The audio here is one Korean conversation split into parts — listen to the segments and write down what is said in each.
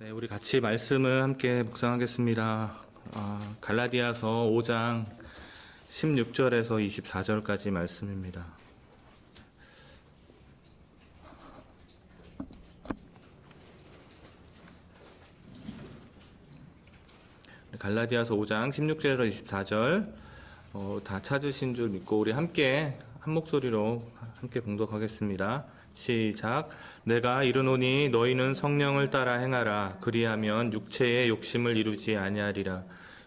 네, 우리 같이 말씀을 함께 묵상하겠습니다. 갈라디아서 5장 16절에서 24절까지 말씀입니다. 갈라디아서 5장 16절에서 24절 다 찾으신 줄 믿고 우리 함께 한 목소리로 함께 봉독하겠습니다. 시작. 내가 이르노니 너희는 성령을 따라 행하라. 그리하면 육체의 욕심을 이루지 아니하리라.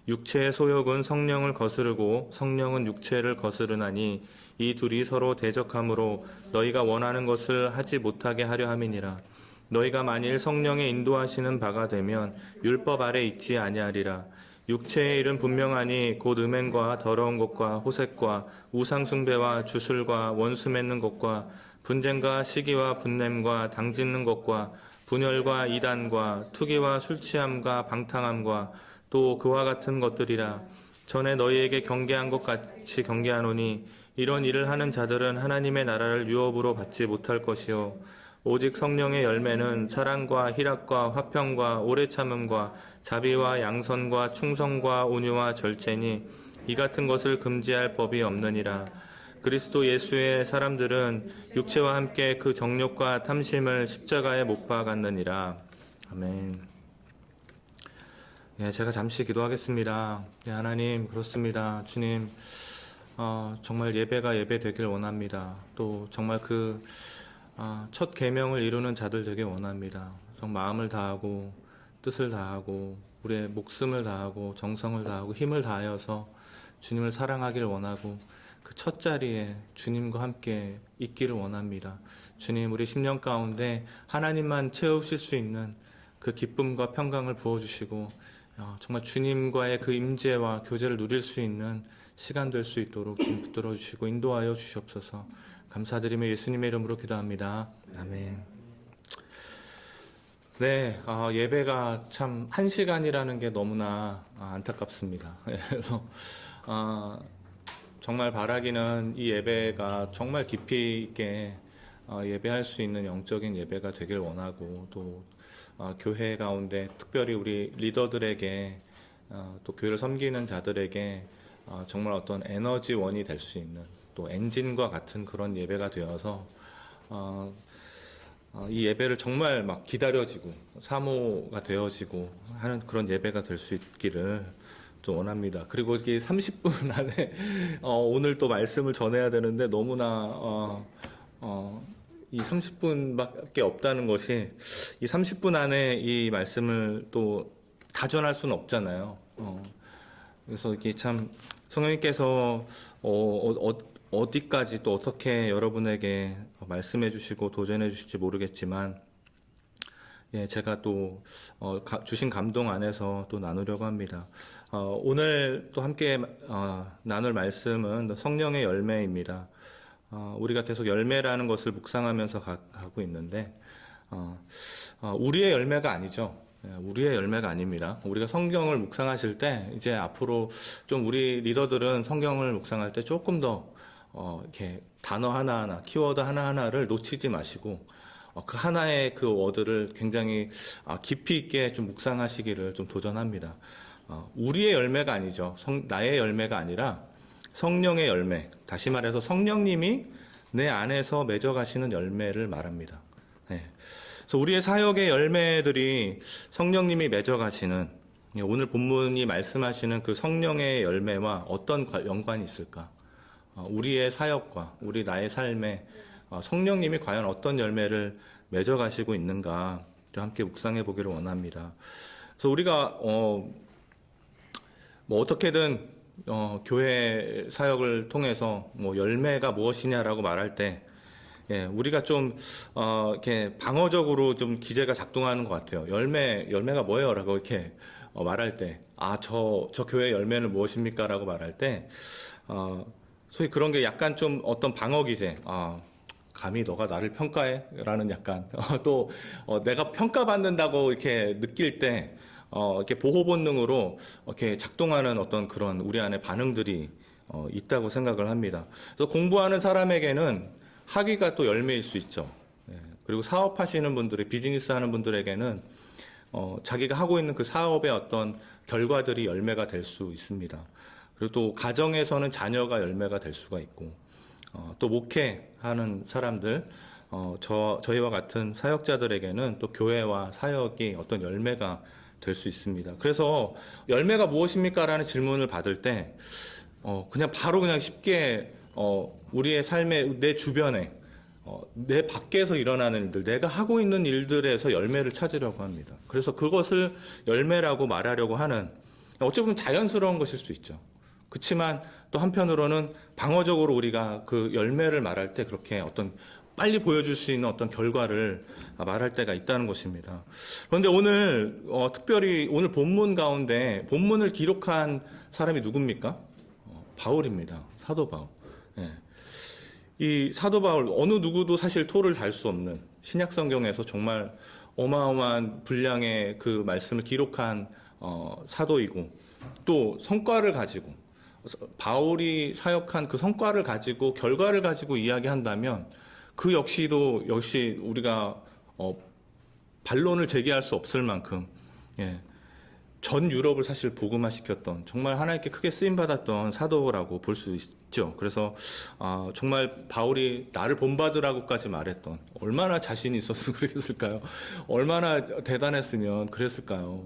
육체의 소욕은 성령을 거스르고 성령은 육체를 거스르나니 이 둘이 서로 대적하므로 너희가 원하는 것을 하지 못하게 하려 함이니라. 너희가 만일 성령의 인도하시는 바가 되면 율법 아래 있지 아니하리라. 육체의 일은 분명하니 곧 음행과 더러운 것과 호색과 우상 숭배와 주술과 원수 맺는 것과 분쟁과 시기와 분냄과 당짓는 것과 분열과 이단과 투기와 술취함과 방탕함과 또 그와 같은 것들이라. 전에 너희에게 경계한 것 같이 경계하노니 이런 일을 하는 자들은 하나님의 나라를 유업으로 받지 못할 것이요 오직 성령의 열매는 사랑과 희락과 화평과 오래 참음과 자비와 양선과 충성과 온유와 절제니 이 같은 것을 금지할 법이 없느니라. 그리스도 예수의 사람들은 육체와 함께 그 정욕과 탐심을 십자가에 못 박았느니라. 아멘. 예, 제가 잠시 기도하겠습니다. 예, 하나님, 그렇습니다. 주님, 정말 예배가 예배 되길 원합니다. 또 정말 첫 계명을 이루는 자들 되길 원합니다. 정말 마음을 다하고 뜻을 다하고 우리의 목숨을 다하고 정성을 다하고 힘을 다하여서 주님을 사랑하기를 원하고 그 첫 자리에 주님과 함께 있기를 원합니다. 주님, 우리 10년 가운데 하나님만 채우실 수 있는 그 기쁨과 평강을 부어주시고 정말 주님과의 그 임재와 교제를 누릴 수 있는 시간 될 수 있도록 좀 붙들어 주시고 인도하여 주시옵소서. 감사드리며 예수님의 이름으로 기도합니다. 아멘. 네, 예배가 참 1시간이라는 게 너무나 안타깝습니다. 그래서 정말 바라기는 이 예배가 정말 깊이 있게 예배할 수 있는 영적인 예배가 되길 원하고 또 교회 가운데 특별히 우리 리더들에게 또 교회를 섬기는 자들에게 정말 어떤 에너지원이 될 수 있는 또 엔진과 같은 그런 예배가 되어서 이 예배를 정말 막 기다려지고 사모가 되어지고 하는 그런 예배가 될 수 있기를 좀 원합니다. 그리고 이게 30분 안에 오늘 또 말씀을 전해야 되는데 너무나 이 30분밖에 없다는 것이 이 30분 안에 이 말씀을 또 다 전할 수는 없잖아요. 그래서 이게 참 성령님께서 어디까지 또 어떻게 여러분에게 말씀해 주시고 도전해 주실지 모르겠지만 예, 제가 또 주신 감동 안에서 또 나누려고 합니다. 오늘 또 함께 나눌 말씀은 성령의 열매입니다. 우리가 계속 열매라는 것을 묵상하면서 가고 있는데 우리의 열매가 아니죠. 우리의 열매가 아닙니다. 우리가 성경을 묵상하실 때 이제 앞으로 좀 우리 리더들은 성경을 묵상할 때 조금 더 이렇게 단어 하나하나, 키워드 하나하나를 놓치지 마시고 그 하나의 그 워드를 굉장히 깊이 있게 좀 묵상하시기를 좀 도전합니다. 우리의 열매가 아니죠. 나의 열매가 아니라 성령의 열매. 다시 말해서 성령님이 내 안에서 맺어가시는 열매를 말합니다. 네. 그래서 우리의 사역의 열매들이 성령님이 맺어가시는 오늘 본문이 말씀하시는 그 성령의 열매와 어떤 연관이 있을까? 우리의 사역과 우리 나의 삶에 성령님이 과연 어떤 열매를 맺어가시고 있는가 함께 묵상해 보기를 원합니다. 그래서 우리가 어떻게든 교회 사역을 통해서 열매가 무엇이냐라고 말할 때 우리가 좀 이렇게 방어적으로 좀 기제가 작동하는 것 같아요. 열매가 뭐예요?라고 이렇게 말할 때, 저 교회 열매는 무엇입니까?라고 말할 때, 소위 그런 게 약간 좀 어떤 방어 기제, 감히 너가 나를 평가해? 라는 약간, 또, 내가 평가받는다고 이렇게 느낄 때, 이렇게 보호 본능으로 이렇게 작동하는 어떤 그런 우리 안에 반응들이, 있다고 생각을 합니다. 그래서 공부하는 사람에게는 학위가 또 열매일 수 있죠. 그리고 사업하시는 분들이, 비즈니스 하는 분들에게는 자기가 하고 있는 그 사업의 어떤 결과들이 열매가 될 수 있습니다. 그리고 또 가정에서는 자녀가 열매가 될 수가 있고, 또 목회하는 사람들, 저희와 같은 사역자들에게는 또 교회와 사역이 어떤 열매가 될 수 있습니다. 그래서 열매가 무엇입니까? 라는 질문을 받을 때, 그냥 바로 그냥 쉽게, 우리의 삶의, 내 주변에, 내 밖에서 일어나는 일들, 내가 하고 있는 일들에서 열매를 찾으려고 합니다. 그래서 그것을 열매라고 말하려고 하는, 어찌 보면 자연스러운 것일 수 있죠. 그렇지만 또 한편으로는 방어적으로 우리가 그 열매를 말할 때 그렇게 어떤 빨리 보여줄 수 있는 어떤 결과를 말할 때가 있다는 것입니다. 그런데 오늘 특별히 오늘 본문 가운데 본문을 기록한 사람이 누굽니까? 바울입니다. 사도 바울. 예. 이 사도 바울 어느 누구도 사실 토를 달 수 없는 신약 성경에서 정말 어마어마한 분량의 그 말씀을 기록한 사도이고, 또 성과를 가지고 바울이 사역한 그 성과를 가지고 결과를 가지고 이야기한다면 그 역시 우리가 반론을 제기할 수 없을 만큼, 예, 전 유럽을 사실 복음화시켰던, 정말 하나님께 크게 쓰임받았던 사도라고 볼 수 있죠. 그래서 정말 바울이 나를 본받으라고까지 말했던, 얼마나 자신이 있었으면 그랬을까요? 얼마나 대단했으면 그랬을까요?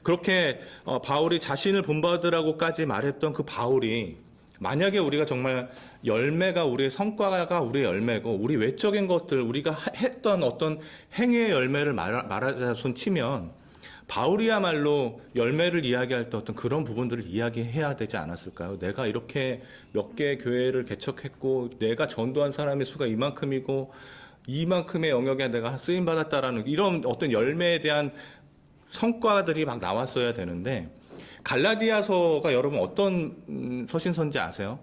그렇게 바울이 자신을 본받으라고까지 말했던 그 바울이, 만약에 우리가 정말 열매가, 우리의 성과가 우리의 열매고, 우리 외적인 것들, 우리가 했던 어떤 행위의 열매를 말하자 손 치면, 바울이야말로 열매를 이야기할 때 어떤 그런 부분들을 이야기해야 되지 않았을까요? 내가 이렇게 몇 개의 교회를 개척했고, 내가 전도한 사람의 수가 이만큼이고, 이만큼의 영역에 내가 쓰임받았다라는 이런 어떤 열매에 대한 성과들이 막 나왔어야 되는데, 갈라디아서가 여러분 어떤 서신서인지 아세요?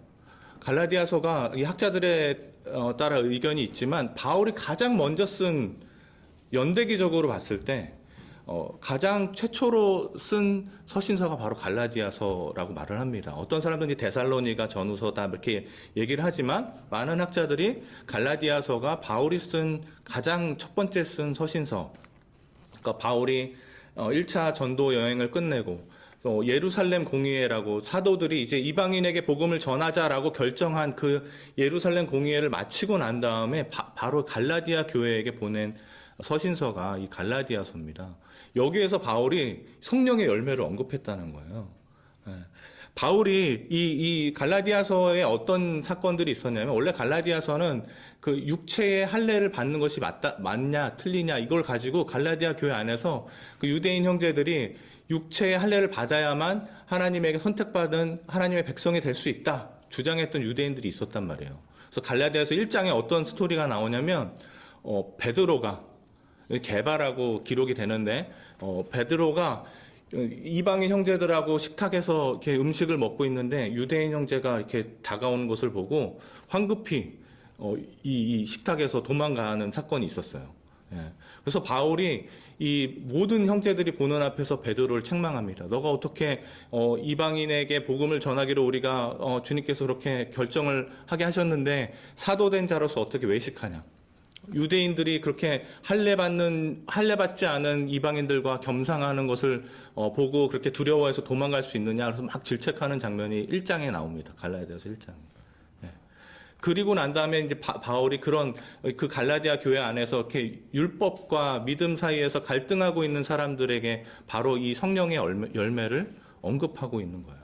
갈라디아서가 이 학자들에 따라 의견이 있지만, 바울이 가장 먼저 쓴, 연대기적으로 봤을 때 가장 최초로 쓴 서신서가 바로 갈라디아서라고 말을 합니다. 어떤 사람들이 데살로니가 전후서다 이렇게 얘기를 하지만, 많은 학자들이 갈라디아서가 바울이 쓴 가장 첫 번째 쓴 서신서, 그러니까 바울이 1차 전도 여행을 끝내고 예루살렘 공의회라고, 사도들이 이제 이방인에게 복음을 전하자라고 결정한 그 예루살렘 공의회를 마치고 난 다음에 바로 갈라디아 교회에게 보낸 서신서가 이 갈라디아서입니다. 여기에서 바울이 성령의 열매를 언급했다는 거예요. 바울이 이 갈라디아서에 어떤 사건들이 있었냐면, 원래 갈라디아서는 그 육체의 할례를 받는 것이 맞냐 틀리냐 이걸 가지고 갈라디아 교회 안에서 그 유대인 형제들이 육체의 할례를 받아야만 하나님에게 선택받은 하나님의 백성이 될 수 있다 주장했던 유대인들이 있었단 말이에요. 그래서 갈라디아서 1장에 어떤 스토리가 나오냐면, 베드로가 개바라고 기록이 되는데, 베드로가 이방인 형제들하고 식탁에서 이렇게 음식을 먹고 있는데, 유대인 형제가 이렇게 다가오는 것을 보고 황급히 이 식탁에서 도망가는 사건이 있었어요. 예. 그래서 바울이 이 모든 형제들이 보는 앞에서 베드로를 책망합니다. 너가 어떻게 이방인에게 복음을 전하기로 우리가 주님께서 그렇게 결정을 하게 하셨는데 사도된 자로서 어떻게 외식하냐? 유대인들이 그렇게 할례받지 않은 이방인들과 겸상하는 것을 보고 그렇게 두려워해서 도망갈 수 있느냐? 그래서 막 질책하는 장면이 1장에 나옵니다. 갈라디아서 1장. 예. 그리고 난 다음에 이제 바울이 그 갈라디아 교회 안에서 이렇게 율법과 믿음 사이에서 갈등하고 있는 사람들에게 바로 이 성령의 열매를 언급하고 있는 거예요.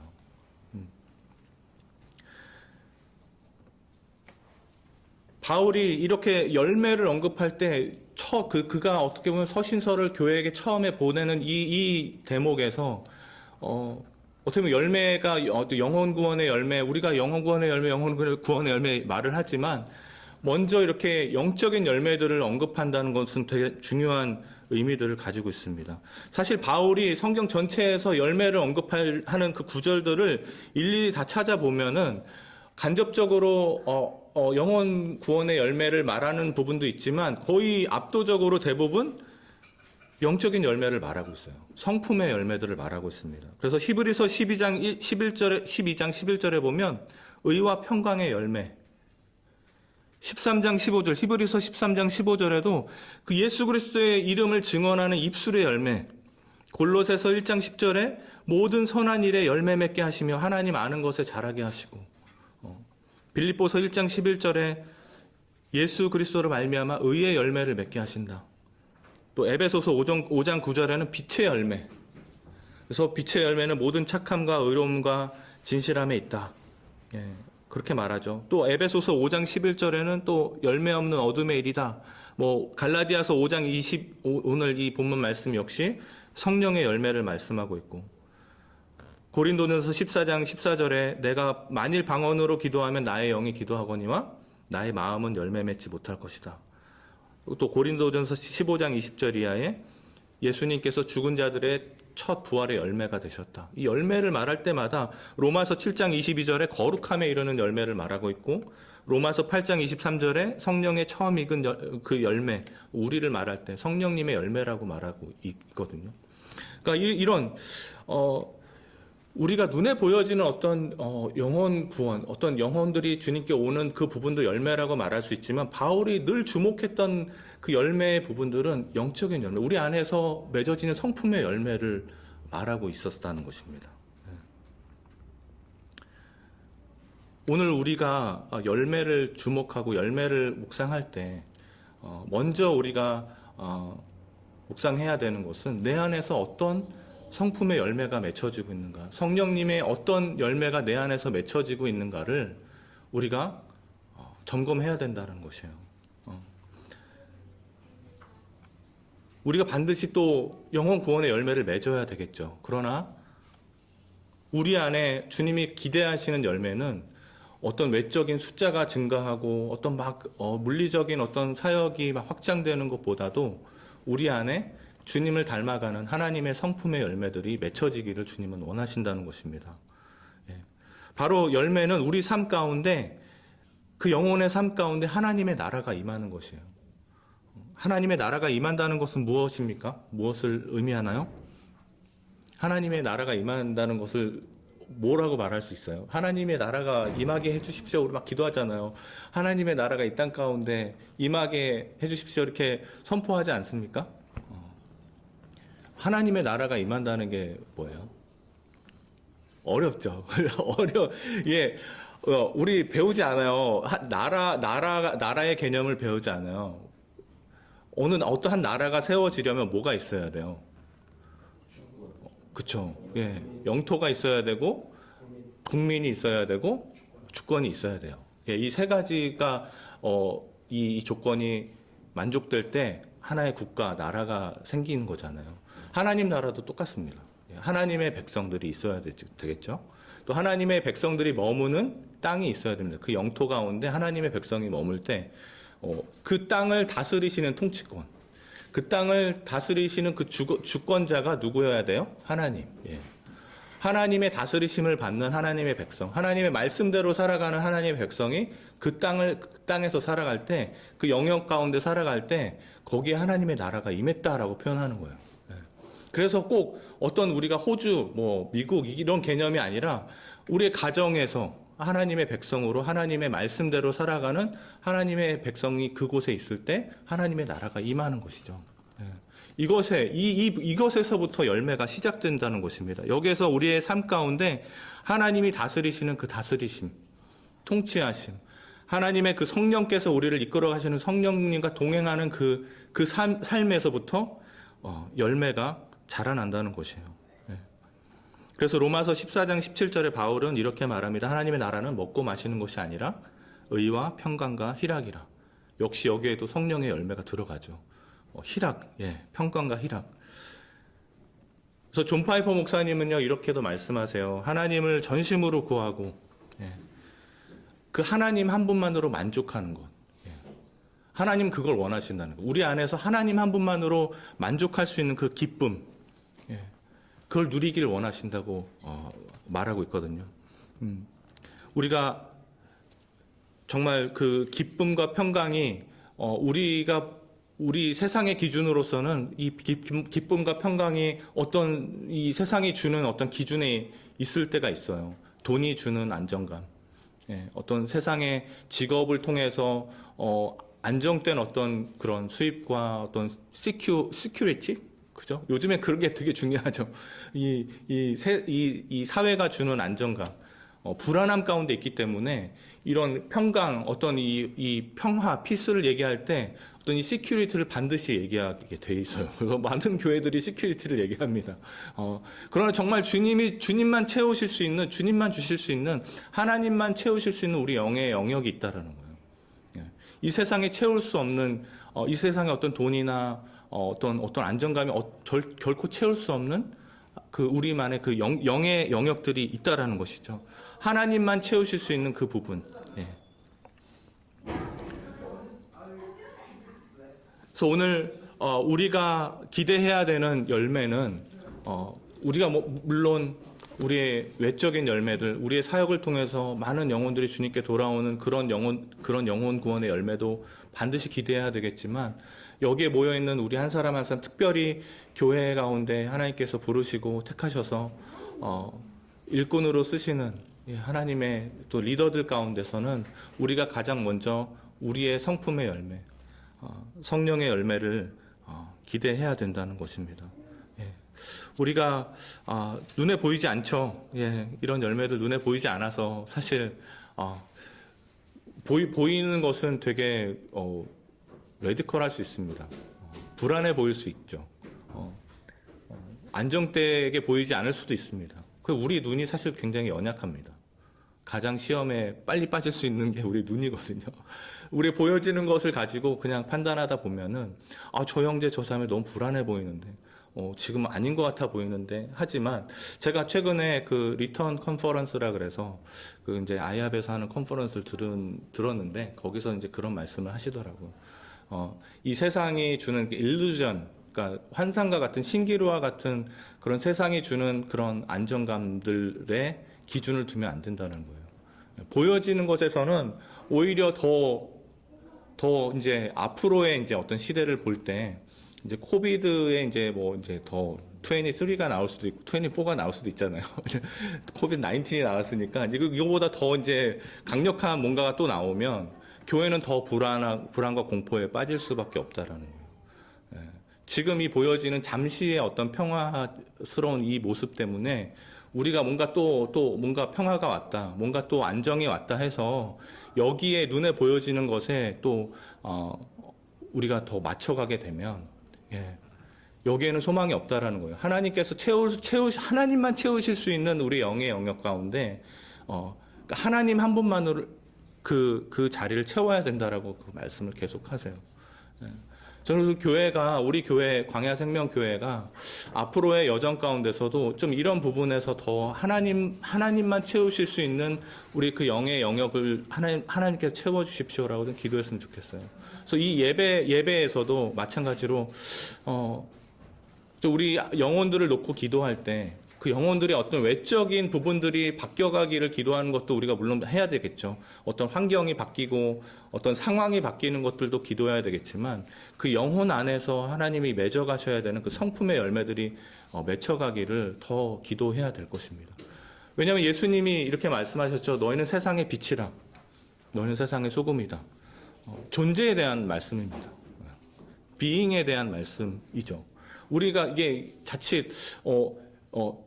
바울이 이렇게 열매를 언급할 때 그가 어떻게 보면 서신서를 교회에게 처음에 보내는 이 대목에서 어떻게 보면 열매가 영혼 구원의 열매, 우리가 영혼 구원의 열매, 영혼 구원의 열매 말을 하지만, 먼저 이렇게 영적인 열매들을 언급한다는 것은 되게 중요한 의미들을 가지고 있습니다. 사실 바울이 성경 전체에서 열매를 언급하는 그 구절들을 일일이 다 찾아보면은 간접적으로 영혼 구원의 열매를 말하는 부분도 있지만, 거의 압도적으로 대부분 영적인 열매를 말하고 있어요. 성품의 열매들을 말하고 있습니다. 그래서 히브리서 12장 11절에 보면 의와 평강의 열매, 13장 15절, 히브리서 13장 15절에도 그 예수 그리스도의 이름을 증언하는 입술의 열매, 골로새서 1장 10절에 모든 선한 일에 열매 맺게 하시며 하나님 아는 것에 자라게 하시고, 빌립보서 1장 11절에 예수 그리스도로 말미암아 의의 열매를 맺게 하신다. 또 에베소서 5장 9절에는 빛의 열매. 그래서 빛의 열매는 모든 착함과 의로움과 진실함에 있다. 예, 그렇게 말하죠. 또 에베소서 5장 11절에는 또 열매 없는 어둠의 일이다. 갈라디아서 5장 오늘 이 본문 말씀 역시 성령의 열매를 말씀하고 있고, 고린도전서 14장 14절에 내가 만일 방언으로 기도하면 나의 영이 기도하거니와 나의 마음은 열매 맺지 못할 것이다. 또 고린도전서 15장 20절 이하에 예수님께서 죽은 자들의 첫 부활의 열매가 되셨다. 이 열매를 말할 때마다 로마서 7장 22절에 거룩함에 이르는 열매를 말하고 있고, 로마서 8장 23절에 성령의 처음 익은 그 열매, 우리를 말할 때 성령님의 열매라고 말하고 있거든요. 그러니까 이런 우리가 눈에 보여지는 어떤 영혼 구원, 어떤 영혼들이 주님께 오는 그 부분도 열매라고 말할 수 있지만, 바울이 늘 주목했던 그 열매의 부분들은 영적인 열매, 우리 안에서 맺어지는 성품의 열매를 말하고 있었다는 것입니다. 오늘 우리가 열매를 주목하고 열매를 묵상할 때 먼저 우리가 묵상해야 되는 것은 내 안에서 어떤 성품의 열매가 맺혀지고 있는가, 성령님의 어떤 열매가 내 안에서 맺혀지고 있는가를 우리가 점검해야 된다는 것이에요. 우리가 반드시 또 영혼 구원의 열매를 맺어야 되겠죠. 그러나 우리 안에 주님이 기대하시는 열매는 어떤 외적인 숫자가 증가하고 어떤 물리적인 어떤 사역이 확장되는 것보다도 우리 안에 주님을 닮아가는 하나님의 성품의 열매들이 맺혀지기를 주님은 원하신다는 것입니다. 바로 열매는 우리 삶 가운데, 그 영혼의 삶 가운데 하나님의 나라가 임하는 것이에요. 하나님의 나라가 임한다는 것은 무엇입니까? 무엇을 의미하나요? 하나님의 나라가 임한다는 것을 뭐라고 말할 수 있어요? 하나님의 나라가 임하게 해주십시오. 우리 막 기도하잖아요. 하나님의 나라가 이 땅 가운데 임하게 해주십시오. 이렇게 선포하지 않습니까? 하나님의 나라가 임한다는 게 뭐예요? 어렵죠. 예, 우리 배우지 않아요. 나라의 개념을 배우지 않아요. 어떠한 나라가 세워지려면 뭐가 있어야 돼요? 그쵸. 예, 영토가 있어야 되고, 국민이 있어야 되고, 주권이 있어야 돼요. 예, 이 세 가지가, 이 조건이 만족될 때 하나의 국가, 나라가 생기는 거잖아요. 하나님 나라도 똑같습니다. 하나님의 백성들이 있어야 되겠죠. 또 하나님의 백성들이 머무는 땅이 있어야 됩니다. 그 영토 가운데 하나님의 백성이 머물 때 그 땅을 다스리시는 통치권, 그 땅을 다스리시는 그 주권자가 누구여야 돼요? 하나님. 예. 하나님의 다스리심을 받는 하나님의 백성, 하나님의 말씀대로 살아가는 하나님의 백성이 그 땅에서 살아갈 때, 그 영역 가운데 살아갈 때 거기에 하나님의 나라가 임했다라고 표현하는 거예요. 그래서 꼭 어떤 우리가 호주, 미국 이런 개념이 아니라 우리의 가정에서 하나님의 백성으로 하나님의 말씀대로 살아가는 하나님의 백성이 그곳에 있을 때 하나님의 나라가 임하는 것이죠. 이것에서부터 열매가 시작된다는 것입니다. 여기에서 우리의 삶 가운데 하나님이 다스리시는 그 다스리심, 통치하심, 하나님의 그 성령께서 우리를 이끌어 가시는 성령님과 동행하는 그 삶에서부터 열매가 자라난다는 것이에요. 그래서 로마서 14장 17절에 바울은 이렇게 말합니다. 하나님의 나라는 먹고 마시는 것이 아니라 의와 평강과 희락이라. 역시 여기에도 성령의 열매가 들어가죠. 희락, 평강과 희락. 그래서 존 파이퍼 목사님은요, 이렇게도 말씀하세요. 하나님을 전심으로 구하고, 그 하나님 한 분만으로 만족하는 것. 하나님 그걸 원하신다는 것. 우리 안에서 하나님 한 분만으로 만족할 수 있는 그 기쁨, 그걸 누리기를 원하신다고 말하고 있거든요. 우리가 정말 그 기쁨과 평강이 우리 세상의 기준으로서는 이 기쁨과 평강이 어떤 이 세상이 주는 어떤 기준에 있을 때가 있어요. 돈이 주는 안정감, 어떤 세상의 직업을 통해서 안정된 어떤 그런 수입과 어떤 시큐리티, 그죠? 요즘에 그런 게 되게 중요하죠. 이 사회가 주는 안정감, 불안함 가운데 있기 때문에 이런 평강, 어떤 이 평화, 피스를 얘기할 때 어떤 이 시큐리티를 반드시 얘기하게 돼 있어요. 그래서 많은 교회들이 시큐리티를 얘기합니다. 그러나 정말 주님만 채우실 수 있는, 주님만 주실 수 있는, 하나님만 채우실 수 있는 우리 영의 영역이 있다라는 거예요. 예. 이 세상에 채울 수 없는, 이 세상의 어떤 돈이나 어떤 안정감이 결코 채울 수 없는 그 우리만의 그 영의 영역들이 있다라는 것이죠. 하나님만 채우실 수 있는 그 부분. 예. 그래서 오늘 우리가 기대해야 되는 열매는 우리가 물론 우리의 외적인 열매들, 우리의 사역을 통해서 많은 영혼들이 주님께 돌아오는 그런 영혼 구원의 열매도 반드시 기대해야 되겠지만, 여기에 모여 있는 우리 한 사람 한 사람, 특별히 교회 가운데 하나님께서 부르시고 택하셔서 일꾼으로 쓰시는 하나님의 또 리더들 가운데서는 우리가 가장 먼저 우리의 성품의 열매, 성령의 열매를 기대해야 된다는 것입니다. 예. 우리가 눈에 보이지 않죠. 예. 이런 열매들 눈에 보이지 않아서 사실 보이는 것은 되게 레디컬할 수 있습니다. 불안해 보일 수 있죠. 안정되게 보이지 않을 수도 있습니다. 우리 눈이 사실 굉장히 연약합니다. 가장 시험에 빨리 빠질 수 있는 게 우리 눈이거든요. 우리 보여지는 것을 가지고 그냥 판단하다 보면은 저 형제 저 사람이 너무 불안해 보이는데 지금 아닌 것 같아 보이는데, 하지만 제가 최근에 그 리턴 컨퍼런스라 그래서 그 이제 아이합에서 하는 컨퍼런스를 들었는데, 거기서 이제 그런 말씀을 하시더라고요. 이 세상이 주는 일루전, 그러니까 환상과 같은 신기루와 같은 그런 세상이 주는 그런 안정감들의 기준을 두면 안 된다는 거예요. 보여지는 것에서는 오히려 더 이제 앞으로의 이제 어떤 시대를 볼 때, 이제 코비드에 이제 더 23가 나올 수도 있고 24가 나올 수도 있잖아요. 코비드 19이 나왔으니까 이거보다 더 이제 강력한 뭔가가 또 나오면 교회는 더 불안과 공포에 빠질 수밖에 없다라는 거예요. 예. 지금 이 보여지는 잠시의 어떤 평화스러운 이 모습 때문에 우리가 뭔가 또 뭔가 평화가 왔다, 뭔가 또 안정이 왔다 해서 여기에 눈에 보여지는 것에 또 우리가 더 맞춰가게 되면, 예, 여기에는 소망이 없다라는 거예요. 하나님께서 하나님만 채우실 수 있는 우리 영의 영역 가운데 그러니까 하나님 한 분만으로 그 자리를 채워야 된다라고 그 말씀을 계속하세요. 예. 저는 그래서 우리 교회 광야생명교회가 앞으로의 여정 가운데서도 좀 이런 부분에서 더 하나님만 채우실 수 있는 우리 그 영의 영역을 하나님께서 채워주십시오라고 좀 기도했으면 좋겠어요. 그래서 이 예배에서도 마찬가지로 우리 영혼들을 놓고 기도할 때 그 영혼들의 어떤 외적인 부분들이 바뀌어가기를 기도하는 것도 우리가 물론 해야 되겠죠. 어떤 환경이 바뀌고 어떤 상황이 바뀌는 것들도 기도해야 되겠지만, 그 영혼 안에서 하나님이 맺어가셔야 되는 그 성품의 열매들이 맺혀가기를 더 기도해야 될 것입니다. 왜냐하면 예수님이 이렇게 말씀하셨죠. 너희는 세상의 빛이라. 너희는 세상의 소금이다. 존재에 대한 말씀입니다. 비잉에 대한 말씀이죠. 우리가 이게 자칫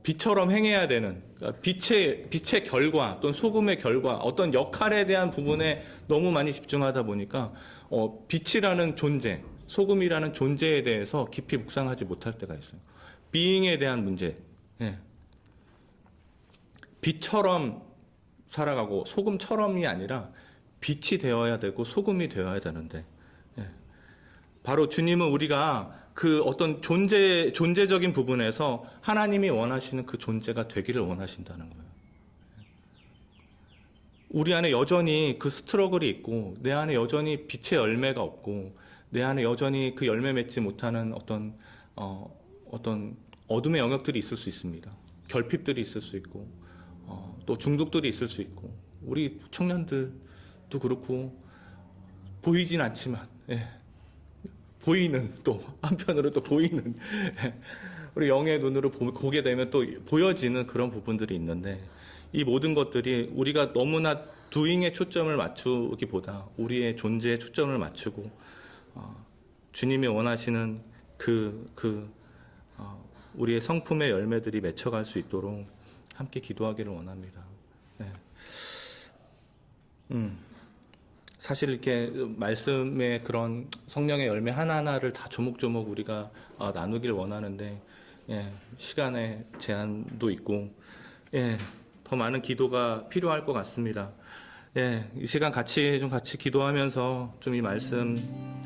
빛처럼 행해야 되는, 그러니까 빛의 결과 또는 소금의 결과, 어떤 역할에 대한 부분에 너무 많이 집중하다 보니까 빛이라는 존재, 소금이라는 존재에 대해서 깊이 묵상하지 못할 때가 있어요. 비잉에 대한 문제. 예. 빛처럼 살아가고 소금처럼이 아니라 빛이 되어야 되고 소금이 되어야 되는데, 예. 바로 주님은 우리가 그 어떤 존재적인 부분에서 하나님이 원하시는 그 존재가 되기를 원하신다는 거예요. 우리 안에 여전히 그 스트러글이 있고, 내 안에 여전히 빛의 열매가 없고, 내 안에 여전히 그 열매 맺지 못하는 어떤 어둠의 영역들이 있을 수 있습니다. 결핍들이 있을 수 있고, 또 중독들이 있을 수 있고, 우리 청년들도 그렇고, 보이진 않지만, 예. 보이는, 또 한편으로 또 보이는 우리 영의 눈으로 보게 되면 또 보여지는 그런 부분들이 있는데, 이 모든 것들이 우리가 너무나 doing에 초점을 맞추기보다 우리의 존재에 초점을 맞추고 주님이 원하시는 그 우리의 성품의 열매들이 맺혀갈 수 있도록 함께 기도하기를 원합니다. 네. 사실 이렇게 말씀의 그런 성령의 열매 하나하나를 다 조목조목 우리가 나누기를 원하는데, 예, 시간의 제한도 있고, 예, 더 많은 기도가 필요할 것 같습니다. 예, 이 시간 같이 기도하면서 좀 이 말씀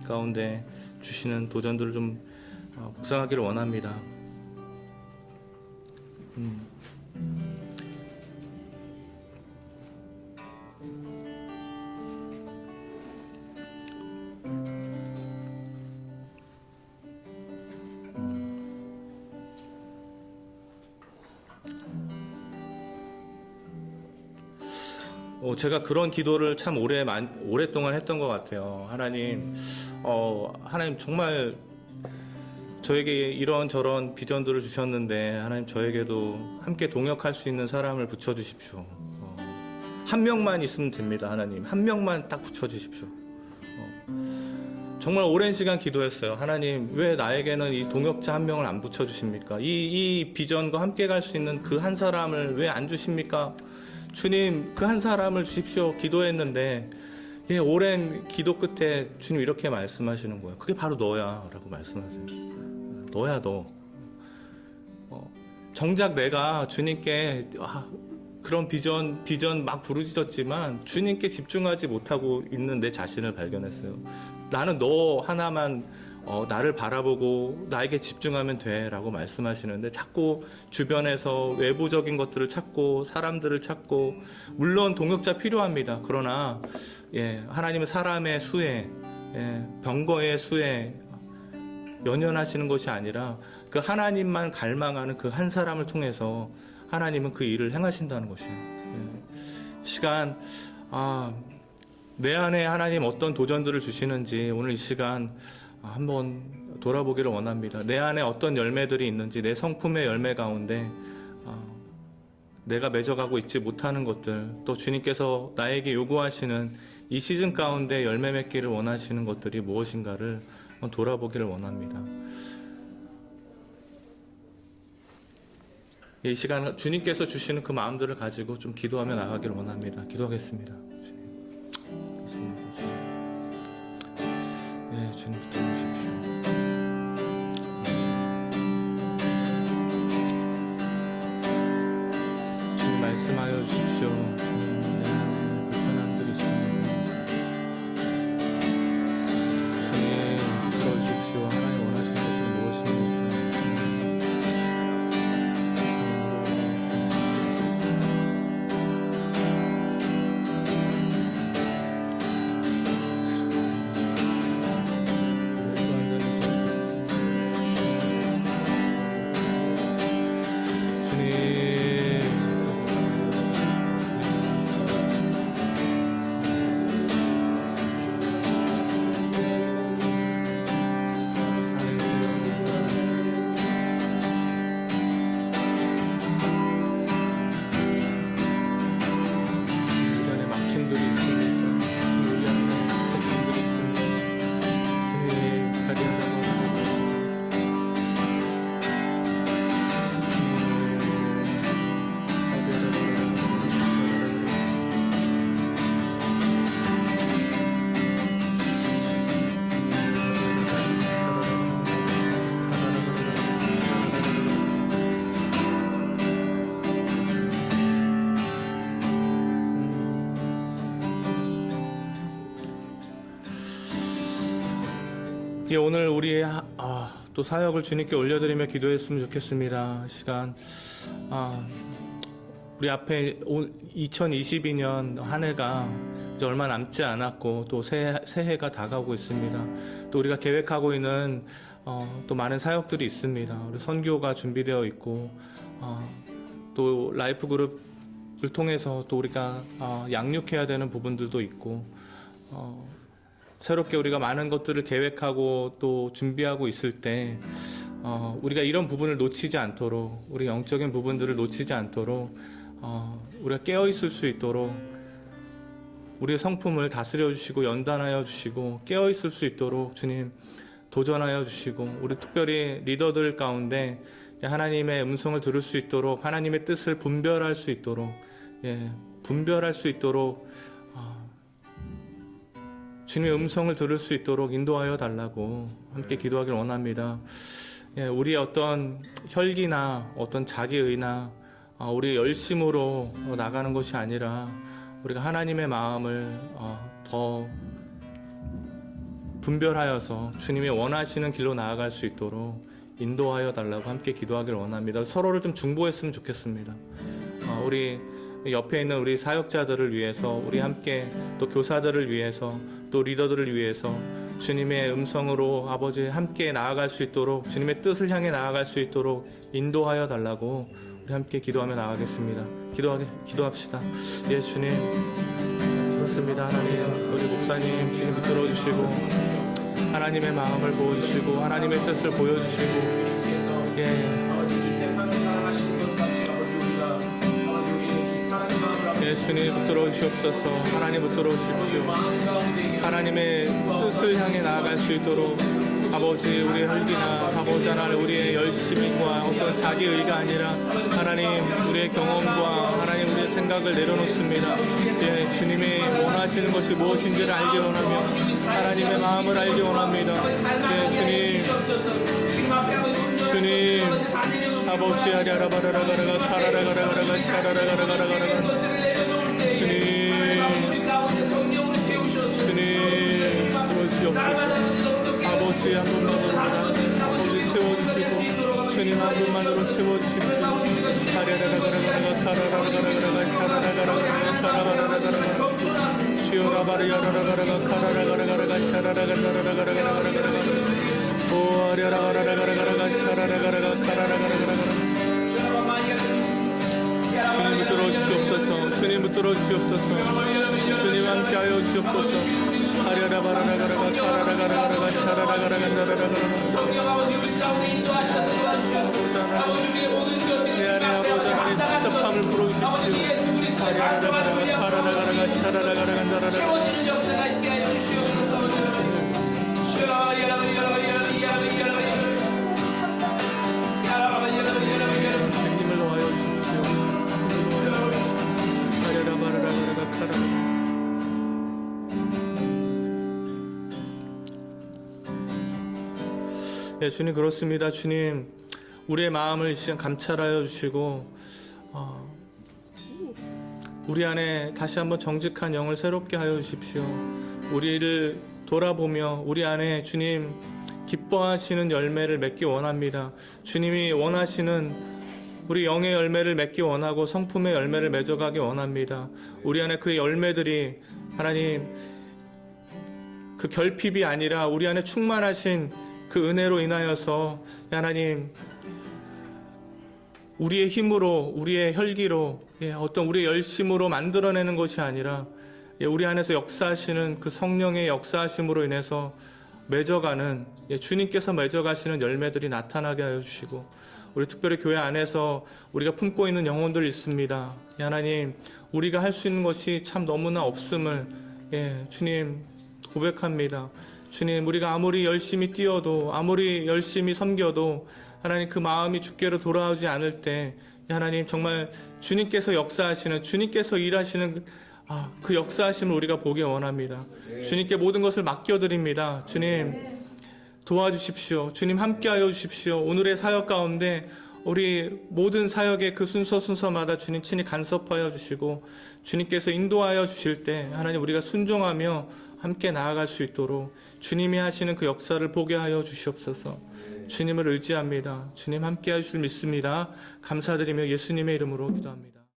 가운데 주시는 도전들을 좀 묵상하기를 원합니다. 제가 그런 기도를 참 오랫동안 했던 것 같아요. 하나님, 하나님 정말 저에게 이런저런 비전들을 주셨는데, 하나님 저에게도 함께 동역할 수 있는 사람을 붙여주십시오. 한 명만 있으면 됩니다. 하나님, 한 명만 딱 붙여주십시오. 정말 오랜 시간 기도했어요. 하나님, 왜 나에게는 이 동역자 한 명을 안 붙여주십니까? 이 비전과 함께 갈 수 있는 그 한 사람을 왜 안 주십니까? 주님, 그 한 사람을 주십시오. 기도했는데, 예, 오랜 기도 끝에 주님 이렇게 말씀하시는 거예요. 그게 바로 너야 라고 말씀하세요. 너야, 너. 정작 내가 주님께 그런 비전 막 부르짖었지만 주님께 집중하지 못하고 있는 내 자신을 발견했어요. 나는 너 하나만 나를 바라보고 나에게 집중하면 돼 라고 말씀하시는데, 자꾸 주변에서 외부적인 것들을 찾고 사람들을 찾고, 물론 동역자 필요합니다. 그러나 하나님은 사람의 수에, 병거의 수에 연연하시는 것이 아니라 그 하나님만 갈망하는 그 한 사람을 통해서 하나님은 그 일을 행하신다는 것이에요. 시간, 내 안에 하나님 어떤 도전들을 주시는지 오늘 이 시간 한번 돌아보기를 원합니다. 내 안에 어떤 열매들이 있는지, 내 성품의 열매 가운데 내가 맺어가고 있지 못하는 것들, 또 주님께서 나에게 요구하시는 이 시즌 가운데 열매 맺기를 원하시는 것들이 무엇인가를 한번 돌아보기를 원합니다. 이 시간 주님께서 주시는 그 마음들을 가지고 좀 기도하며 나가기를 원합니다. 기도하겠습니다. 네, 주님 붙어주십시오. 주님 말씀하여 주십시오. 주님, 내 안에 불편함들이 있습니다. 주님 붙어주십시오. 하나님 원하시는 것들은 무엇입니까? 오늘 우리의 또 사역을 주님께 올려드리며 기도했으면 좋겠습니다. 시간 우리 앞에 2022년 한 해가 이제 얼마 남지 않았고 또 새해가 다가오고 있습니다. 또 우리가 계획하고 있는 또 많은 사역들이 있습니다. 우리 선교가 준비되어 있고 또 라이프 그룹을 통해서 또 우리가 양육해야 되는 부분들도 있고 새롭게 우리가 많은 것들을 계획하고 또 준비하고 있을 때 우리가 이런 부분을 놓치지 않도록, 우리 영적인 부분들을 놓치지 않도록 우리가 깨어있을 수 있도록 우리의 성품을 다스려 주시고 연단하여 주시고 깨어있을 수 있도록 주님 도전하여 주시고 우리 특별히 리더들 가운데 하나님의 음성을 들을 수 있도록 하나님의 뜻을 분별할 수 있도록 분별할 수 있도록 주님의 음성을 들을 수 있도록 인도하여 달라고 함께 기도하길 원합니다. 우리의 어떤 혈기나 어떤 자기의나 우리의 열심으로 나가는 것이 아니라 우리가 하나님의 마음을 더 분별하여서 주님이 원하시는 길로 나아갈 수 있도록 인도하여 달라고 함께 기도하길 원합니다. 서로를 좀 중보했으면 좋겠습니다. 우리 옆에 있는 우리 사역자들을 위해서, 우리 함께 또 교사들을 위해서, 또 리더들을 위해서 주님의 음성으로 아버지 함께 나아갈 수 있도록, 주님의 뜻을 향해 나아갈 수 있도록 인도하여 달라고 우리 함께 기도하며 나가겠습니다. 기도합시다. 예, 주님, 그렇습니다. 하나님, 우리 목사님 주님 붙들어 주시고 하나님의 마음을 보여주시고 하나님의 뜻을 보여주시고 주님 붙들어 주시옵소서. 하나님 붙들어 주십시오. 하나님의 뜻을 향해 나아갈 수 있도록 아버지, 우리의 혈기나 아버지 하나님 우리의 열심과 어떤 자기의가 아니라 하나님 우리의 경험과 하나님 우리의 생각을 내려놓습니다. 주님이 원하시는 것이 무엇인지를 알기 원하며 하나님의 마음을 알기 원합니다. 주님 아버지 아리아라바라라가라가 카라라가라가라가 샤라라가라가라가라가 주님 그러시옵소서. 아버지 한 분만으로 아버지 채워주시고 주님 한 분만으로 채워주십시오. 아리아라라가라가라가 카라라가라가라가 샤라라가라가라가 카라바라라가라가 시오라바리아라라가라가 카라라가라가라가 샤라라가라가라가라가라가 오 아리아라가라가라가라가 샤라라가라가 카라라가라가라가 주님 붙들어 주시옵소서. 주님 붙들어 주시옵소서. 주님 함께하여 주시옵소서. 아리아라바라라가라가 카라라가라가라가 샤라라가라가라가라가 성령 아버지 우리 가운데 인도하셔서 내 안에 아버지 하나님 답답함을 풀어주십시오. 아리아라바라가 카라라가라가 샤라라가라가라가 채워지는 역사가 있게 하여 주시옵소서. 주님을 놓아여 주십시오. 아리아라바라라가라가 카라라가 주님 그렇습니다. 주님 우리의 마음을 이 시간 감찰하여 주시고 우리 안에 다시 한번 정직한 영을 새롭게 하여 주십시오. 우리를 돌아보며 우리 안에 주님 기뻐하시는 열매를 맺기 원합니다. 주님이 원하시는 우리 영의 열매를 맺기 원하고 성품의 열매를 맺어가기 원합니다. 우리 안에 그 열매들이 하나님 그 결핍이 아니라 우리 안에 충만하신 그 은혜로 인하여서 하나님 우리의 힘으로 우리의 혈기로 어떤 우리의 열심으로 만들어내는 것이 아니라 우리 안에서 역사하시는 그 성령의 역사하심으로 인해서 맺어가는 주님께서 맺어가시는 열매들이 나타나게 하여 주시고 우리 특별히 교회 안에서 우리가 품고 있는 영혼들 있습니다. 하나님 우리가 할 수 있는 것이 참 너무나 없음을 주님 고백합니다. 주님 우리가 아무리 열심히 뛰어도 아무리 열심히 섬겨도 하나님 그 마음이 주께로 돌아오지 않을 때 하나님 정말 주님께서 역사하시는 주님께서 일하시는 그 역사하심을 우리가 보기 원합니다. 주님께 모든 것을 맡겨드립니다. 주님 도와주십시오. 주님 함께하여 주십시오. 오늘의 사역 가운데 우리 모든 사역의 그 순서마다 주님 친히 간섭하여 주시고 주님께서 인도하여 주실 때 하나님 우리가 순종하며 함께 나아갈 수 있도록 주님이 하시는 그 역사를 보게 하여 주시옵소서. 주님을 의지합니다. 주님 함께 하실 줄 믿습니다. 감사드리며 예수님의 이름으로 기도합니다.